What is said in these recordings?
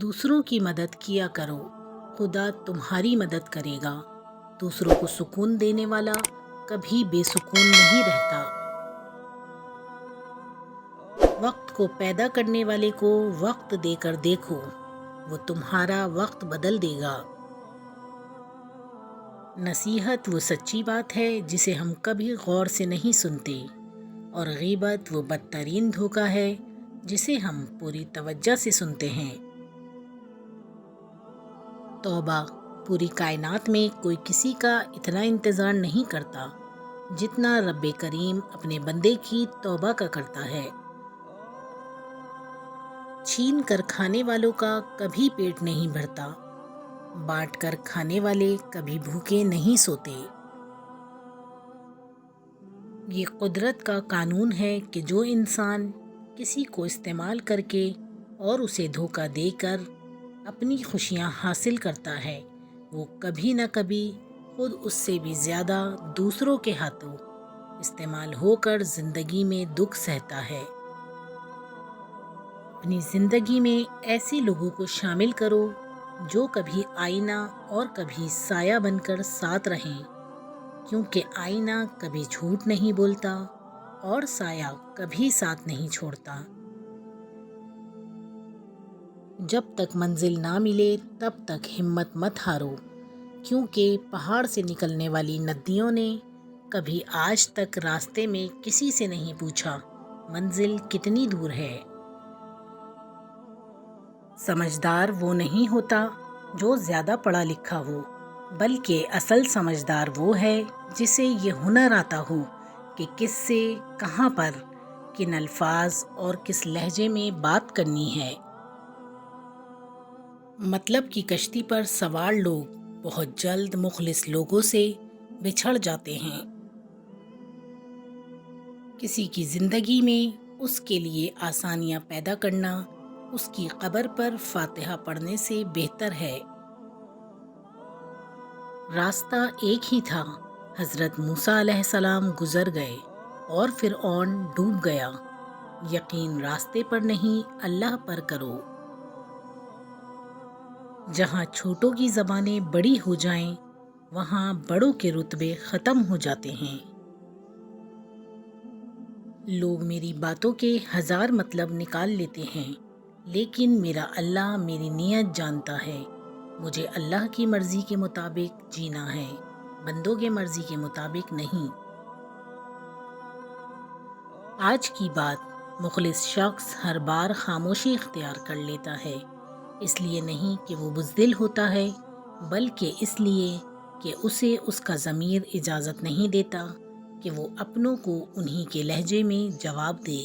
دوسروں کی مدد کیا کرو، خدا تمہاری مدد کرے گا۔ دوسروں کو سکون دینے والا کبھی بے سکون نہیں رہتا۔ وقت کو پیدا کرنے والے کو وقت دے کر دیکھو، وہ تمہارا وقت بدل دے گا۔ نصیحت وہ سچی بات ہے جسے ہم کبھی غور سے نہیں سنتے، اور غیبت وہ بدترین دھوکہ ہے جسے ہم پوری توجہ سے سنتے ہیں۔ توبہ، پوری کائنات میں کوئی کسی کا اتنا انتظار نہیں کرتا جتنا رب کریم اپنے بندے کی توبہ کا کرتا ہے۔ چھین کر کھانے والوں کا کبھی پیٹ نہیں بھرتا، بانٹ کر کھانے والے کبھی بھوکے نہیں سوتے۔ یہ قدرت کا قانون ہے کہ جو انسان کسی کو استعمال کر کے اور اسے دھوکہ دے کر اپنی خوشیاں حاصل کرتا ہے، وہ کبھی نہ کبھی خود اس سے بھی زیادہ دوسروں کے ہاتھوں استعمال ہو کر زندگی میں دکھ سہتا ہے۔ اپنی زندگی میں ایسے لوگوں کو شامل کرو جو کبھی آئینہ اور کبھی سایہ بن کر ساتھ رہیں، کیونکہ آئینہ کبھی جھوٹ نہیں بولتا اور سایہ کبھی ساتھ نہیں چھوڑتا۔ جب تک منزل نہ ملے تب تک ہمت مت ہارو، کیونکہ پہاڑ سے نکلنے والی ندیوں نے کبھی آج تک راستے میں کسی سے نہیں پوچھا منزل کتنی دور ہے۔ سمجھدار وہ نہیں ہوتا جو زیادہ پڑھا لکھا ہو، بلکہ اصل سمجھدار وہ ہے جسے یہ ہنر آتا ہو کہ کس سے، کہاں پر، کن الفاظ اور کس لہجے میں بات کرنی ہے۔ مطلب کی کشتی پر سوار لوگ بہت جلد مخلص لوگوں سے بچھڑ جاتے ہیں۔ کسی کی زندگی میں اس کے لیے آسانیاں پیدا کرنا اس کی قبر پر فاتحہ پڑھنے سے بہتر ہے۔ راستہ ایک ہی تھا، حضرت موسیٰ علیہ السلام گزر گئے اور فرعون ڈوب گیا۔ یقین راستے پر نہیں اللہ پر کرو۔ جہاں چھوٹوں کی زبانیں بڑی ہو جائیں وہاں بڑوں کے رتبے ختم ہو جاتے ہیں۔ لوگ میری باتوں کے ہزار مطلب نکال لیتے ہیں، لیکن میرا اللہ میری نیت جانتا ہے۔ مجھے اللہ کی مرضی کے مطابق جینا ہے، بندوں کی مرضی کے مطابق نہیں۔ آج کی بات، مخلص شخص ہر بار خاموشی اختیار کر لیتا ہے، اس لیے نہیں کہ وہ بزدل ہوتا ہے، بلکہ اس لیے کہ اسے اس کا ضمیر اجازت نہیں دیتا کہ وہ اپنوں کو انہی کے لہجے میں جواب دے۔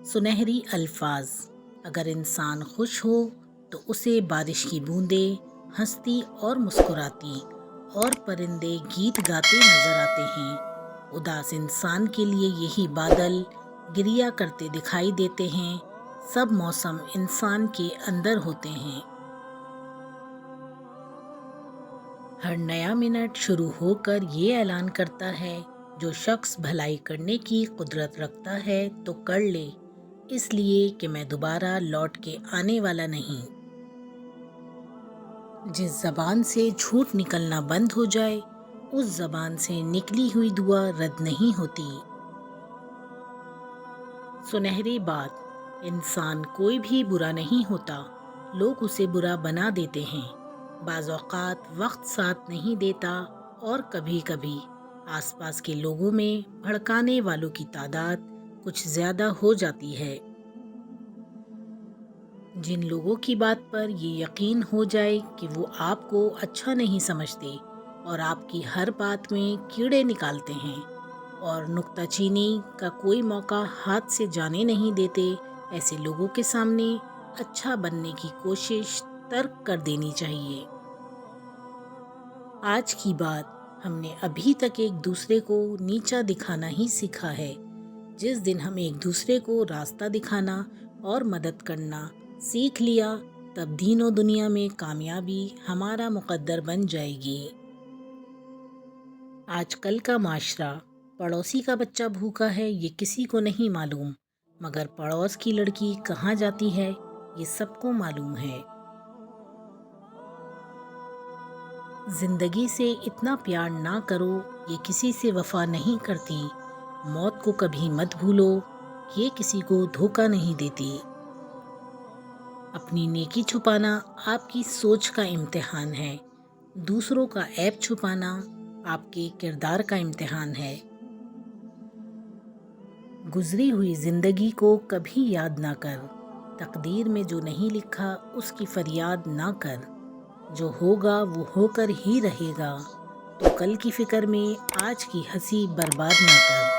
سنہری الفاظ، اگر انسان خوش ہو تو اسے بارش کی بوندیں ہنستی اور مسکراتی اور پرندے گیت گاتے نظر آتے ہیں۔ اداس انسان کے لیے یہی بادل گریا کرتے دکھائی دیتے ہیں۔ سب موسم انسان کے اندر ہوتے ہیں۔ ہر نیا منٹ شروع ہو کر یہ اعلان کرتا ہے، جو شخص بھلائی کرنے کی قدرت رکھتا ہے تو کر لے، اس لیے کہ میں دوبارہ لوٹ کے آنے والا نہیں۔ جس زبان سے جھوٹ نکلنا بند ہو جائے، اس زبان سے نکلی ہوئی دعا رد نہیں ہوتی۔ سنہری بات، انسان کوئی بھی برا نہیں ہوتا، لوگ اسے برا بنا دیتے ہیں۔ بعض اوقات وقت ساتھ نہیں دیتا اور کبھی کبھی آس پاس کے لوگوں میں بھڑکانے والوں کی تعداد کچھ زیادہ ہو جاتی ہے۔ جن لوگوں کی بات پر یہ یقین ہو جائے کہ وہ آپ کو اچھا نہیں سمجھتے اور آپ کی ہر بات میں کیڑے نکالتے ہیں اور نکتہ چینی کا کوئی موقع ہاتھ سے جانے نہیں دیتے، ایسے لوگوں کے سامنے اچھا بننے کی کوشش ترک کر دینی چاہیے۔ آج کی بات، ہم نے ابھی تک ایک دوسرے کو نیچا دکھانا ہی سیکھا ہے۔ جس دن ہم ایک دوسرے کو راستہ دکھانا اور مدد کرنا سیکھ لیا، تب دین و دنیا میں کامیابی ہمارا مقدر بن جائے گی۔ آج کل کا معاشرہ، پڑوسی کا بچہ بھوکا ہے یہ کسی کو نہیں معلوم، مگر پڑوس کی لڑکی کہاں جاتی ہے یہ سب کو معلوم ہے۔ زندگی سے اتنا پیار نہ کرو، یہ کسی سے وفا نہیں کرتی۔ موت کو کبھی مت بھولو، یہ کسی کو دھوکہ نہیں دیتی۔ اپنی نیکی چھپانا آپ کی سوچ کا امتحان ہے، دوسروں کا عیب چھپانا آپ کے کردار کا امتحان ہے۔ گزری ہوئی زندگی کو کبھی یاد نہ کر، تقدیر میں جو نہیں لکھا اس کی فریاد نہ کر۔ جو ہوگا وہ ہو کر ہی رہے گا، تو کل کی فکر میں آج کی ہنسی برباد نہ کر۔